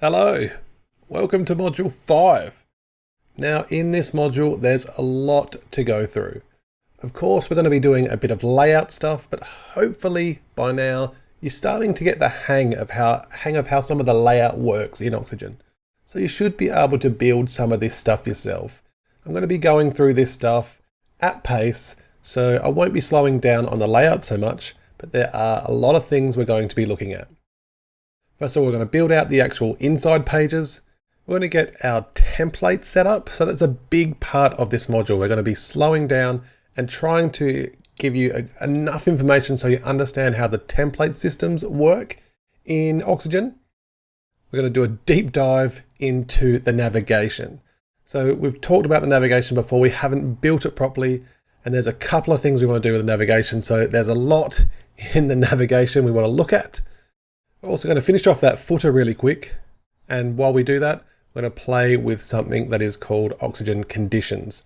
Hello, welcome to module 5. Now in this module there's a lot to go through. Of course we're going to be doing a bit of layout stuff, but hopefully by now you're starting to get the hang of how some of the layout works in Oxygen. So you should be able to build some of this stuff yourself. I'm going to be going through this stuff at pace, so I won't be slowing down on the layout so much, but there are a lot of things we're going to be looking at. First of all, we're going to build out the actual inside pages. We're going to get our templates set up. So that's a big part of this module. We're going to be slowing down and trying to give you enough information so you understand how the template systems work in Oxygen. We're going to do a deep dive into the navigation. So we've talked about the navigation before. We haven't built it properly, and there's a couple of things we want to do with the navigation. So there's a lot in the navigation we want to look at. We're also going to finish off that footer really quick, and while we do that, we're going to play with something that is called Oxygen conditions.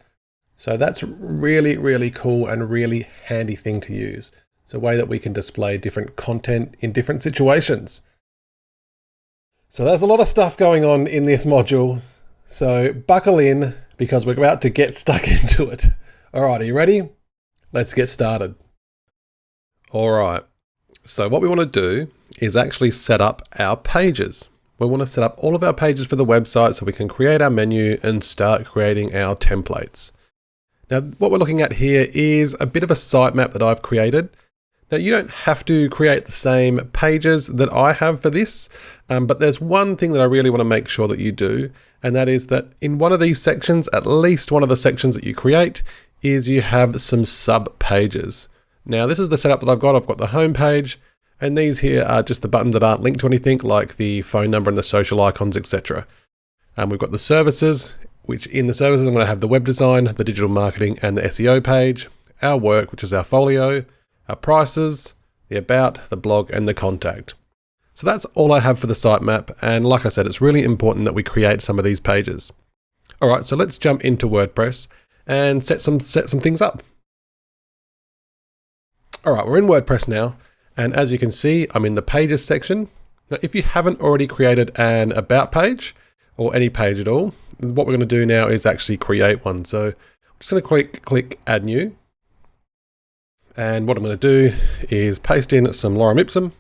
So that's really cool and really handy thing to use. It's a way that we can display different content in different situations. So there's a lot of stuff going on in this module, so buckle in because we're about to get stuck into it. Alright, are you ready? Let's get started. Alright, so what we want to do is actually set up our pages. We want to set up all of our pages for the website so we can create our menu and start creating our templates. Now, what we're looking at here is a bit of a sitemap that I've created. Now, you don't have to create the same pages that I have for this, but there's one thing that I really want to make sure that you do, and that is that in one of these sections, at least one of the sections that you create, is you have some sub pages. Now, this is the setup that I've got. I've got the home page, and these here are just the buttons that aren't linked to anything, like the phone number and the social icons, etc. We've got the services, which in the services I'm going to have the web design, the digital marketing and the SEO page, our work, which is our folio, our prices, the about, the blog and the contact. So that's all I have for the sitemap, and like I said, it's really important that we create some of these pages. Alright, so let's jump into WordPress and set some things up. Alright, we're in WordPress now. And as you can see, I'm in the pages section. Now, if you haven't already created an about page or any page at all, what we're going to do now is actually create one. So I'm just going to click add new. And what I'm going to do is paste in some lorem ipsum.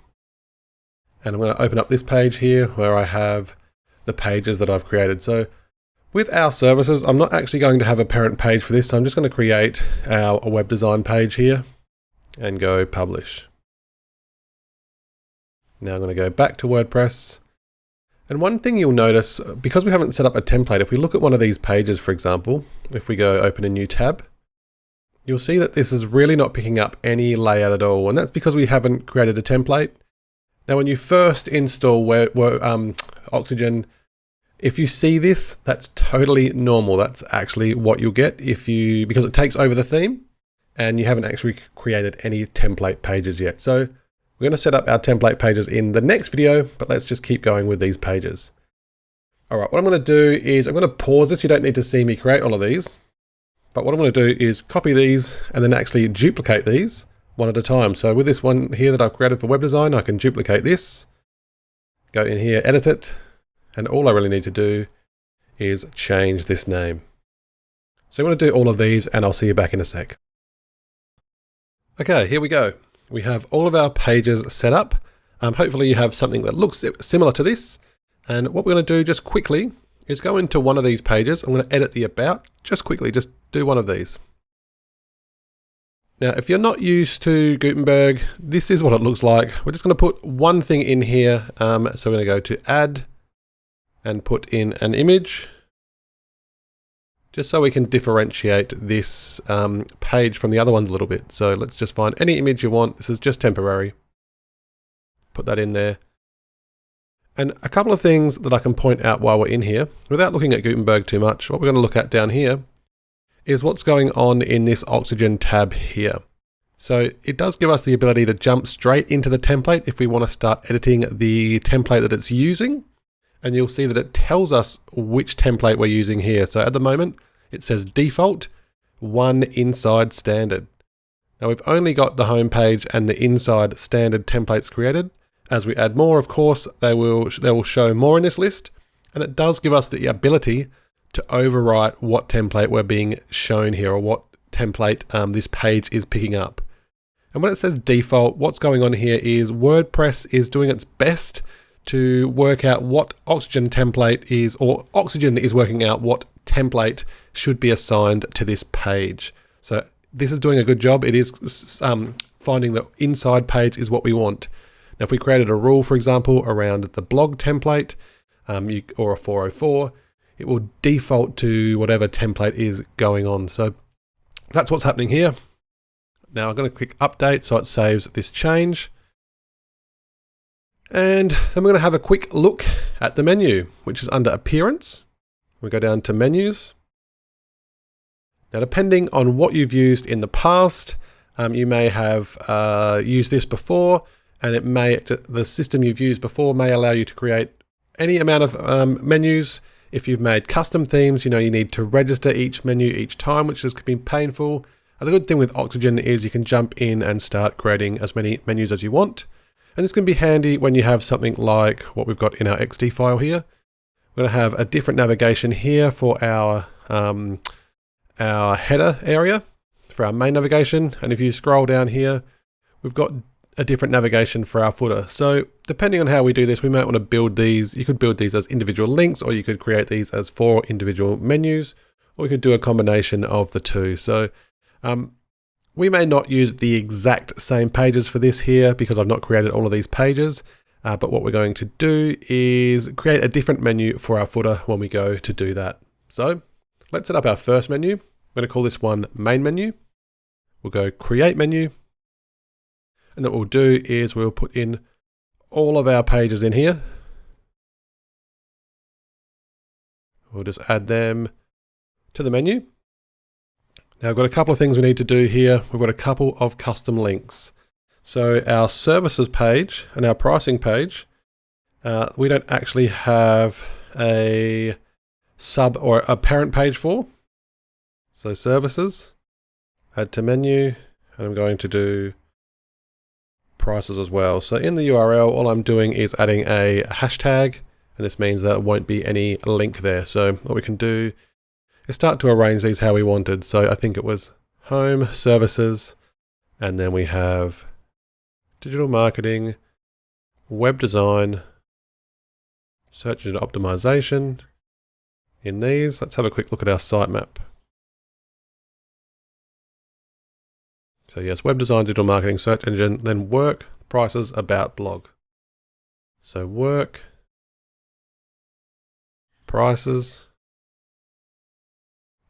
And I'm going to open up this page here where I have the pages that I've created. So with our services, I'm not actually going to have a parent page for this. So I'm just going to create our web design page here and go publish. Now I'm going to go back to WordPress. And one thing you'll notice, because we haven't set up a template, if we look at one of these pages, for example, if we go open a new tab, you'll see that this is really not picking up any layout at all. And that's because we haven't created a template. Now, when you first install Oxygen, if you see this, that's totally normal. That's actually what you'll get because it takes over the theme and you haven't actually created any template pages yet. So we're going to set up our template pages in the next video, but let's just keep going with these pages. All right, what I'm going to do is I'm going to pause this. You don't need to see me create all of these, but what I'm going to do is copy these and then actually duplicate these one at a time. So with this one here that I've created for web design, I can duplicate this, go in here, edit it, and all I really need to do is change this name. So I'm going to do all of these and I'll see you back in a sec. Okay, here we go. We have all of our pages set up. Hopefully you have something that looks similar to this. And what we're going to do just quickly is go into one of these pages. I'm going to edit the about just quickly, just do one of these. Now, if you're not used to Gutenberg, this is what it looks like. We're just going to put one thing in here. So we're going to go to add and put in an image, just so we can differentiate this page from the other ones a little bit. So let's just find any image you want. This is just temporary. Put that in there. And a couple of things that I can point out while we're in here, without looking at Gutenberg too much, what we're going to look at down here is what's going on in this Oxygen tab here. So it does give us the ability to jump straight into the template if we want to start editing the template that it's using. And you'll see that it tells us which template we're using here. So at the moment, it says default, one inside standard. Now we've only got the home page and the inside standard templates created. As we add more, of course, they will show more in this list, and it does give us the ability to overwrite what template we're being shown here, or what template this page is picking up. And when it says default, what's going on here is WordPress is doing its best to work out what Oxygen template is, or Oxygen is working out what template should be assigned to this page. So this is doing a good job. It is finding the inside page is what we want. Now, if we created a rule, for example, around the blog template or a 404, it will default to whatever template is going on. So that's what's happening here. Now I'm going to click update so it saves this change. And then we're going to have a quick look at the menu, which is under Appearance. We go down to Menus. Now, depending on what you've used in the past, you may have used this before, and the system you've used before may allow you to create any amount of menus. If you've made custom themes, you need to register each menu each time, which can be painful. And the good thing with Oxygen is you can jump in and start creating as many menus as you want. And this can be handy when you have something like what we've got in our XD file here. We're going to have a different navigation here for our header area for our main navigation. And if you scroll down here, we've got a different navigation for our footer. So depending on how we do this, we might want to build these. You could build these as individual links, or you could create these as 4 individual menus, or we could do a combination of the two. So we may not use the exact same pages for this here because I've not created all of these pages. But what we're going to do is create a different menu for our footer when we go to do that. So let's set up our first menu. I'm going to call this one Main Menu. We'll go Create Menu. And what we'll do is we'll put in all of our pages in here. We'll just add them to the menu. Now I've got a couple of things we need to do here. We've got a couple of custom links. So our services page and our pricing page, we don't actually have a sub or a parent page for. So services, add to menu, and I'm going to do prices as well. So in the URL, all I'm doing is adding a hashtag, and this means that there won't be any link there. So what we can do is start to arrange these how we wanted. So I think it was home, services, and then we have digital marketing, web design, search engine optimization. In these, let's have a quick look at our sitemap. So yes, web design, digital marketing, search engine, then work, prices, about, blog. So work, prices,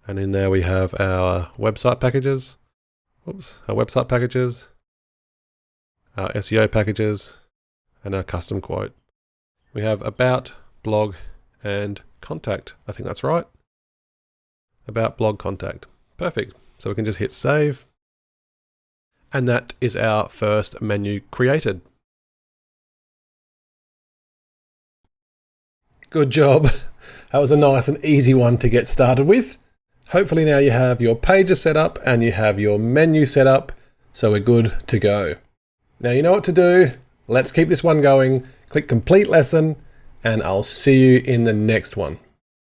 and in there we have our website packages. Oops, our website packages, our SEO packages, and our custom quote. We have about, blog, and contact. I think that's right. About, blog, contact. Perfect. So we can just hit save. And that is our first menu created. Good job. That was a nice and easy one to get started with. Hopefully now you have your pages set up and you have your menu set up, so we're good to go. Now you know what to do. Let's keep this one going. Click complete lesson, and I'll see you in the next one.